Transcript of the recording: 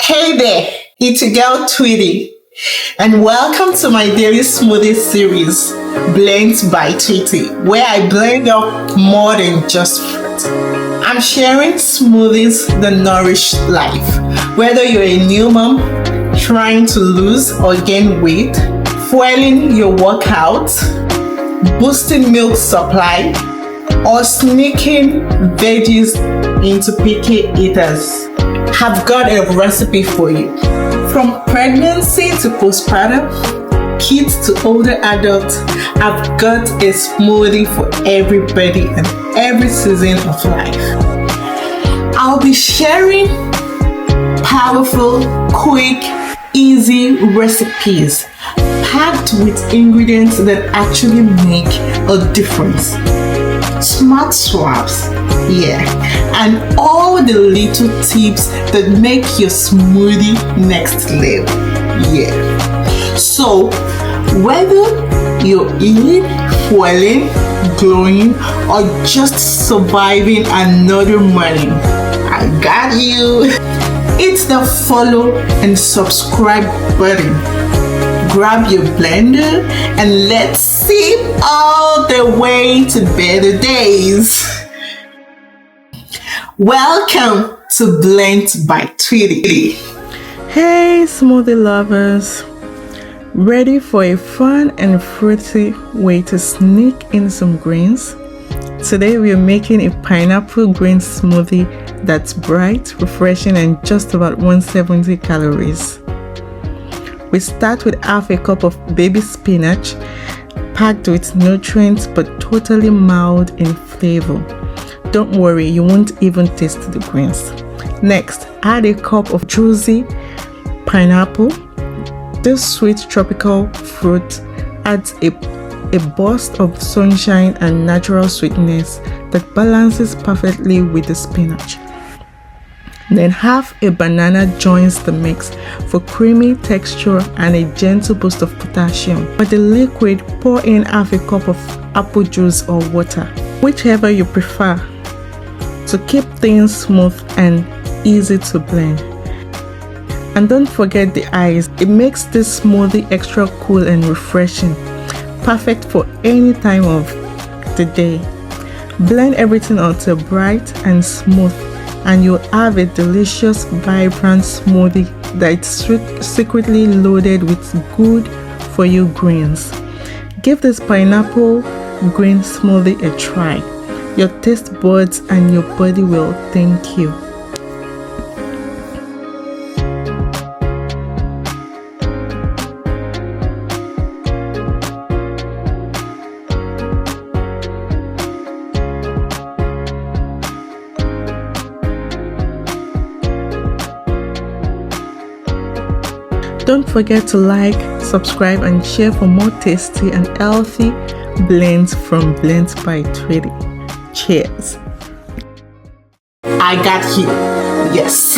Hey there, it's your girl Tweetie, and welcome to my daily smoothie series, Blends by Tweetie, where I blend up more than just fruit. I'm sharing smoothies that nourish life, whether you're a new mom trying to lose or gain weight, fueling your workout, boosting milk supply, or sneaking veggies into picky eaters. Have got a recipe for you. From pregnancy to postpartum, kids to older adults, I've got a smoothie for everybody and every season of life. I'll be sharing powerful, quick, easy recipes packed with ingredients that actually make a difference. Smart swaps, and all the little tips that make your smoothie next level, So, whether you're eating, fueling, glowing, or just surviving another morning, I got you. Hit the follow and subscribe button. Grab your blender and let's sip all the way to better days. Welcome to Blends by Tweetie. Hey smoothie lovers, ready for a fun and fruity way to sneak in some greens? Today we are making a pineapple green smoothie that's bright, refreshing, and just about 170 calories. We start with half a cup of baby spinach, packed with nutrients but totally mild in flavor. Don't worry, you won't even taste the greens. Next, add a cup of juicy pineapple. This sweet tropical fruit adds a burst of sunshine and natural sweetness that balances perfectly with the spinach. Then half a banana joins the mix for creamy texture and a gentle boost of potassium. For the liquid, pour in half a cup of apple juice or water, whichever you prefer, to keep things smooth and easy to blend. And don't forget the ice. It makes this smoothie extra cool and refreshing, perfect for any time of the day. Blend everything until bright and smooth, and you'll have a delicious, vibrant smoothie that's secretly loaded with good for you greens. Give this pineapple green smoothie a try. Your taste buds and your body will thank you. Don't forget to like, subscribe, and share for more tasty and healthy blends from Blends by Tweetie. Cheers! I got you. Yes.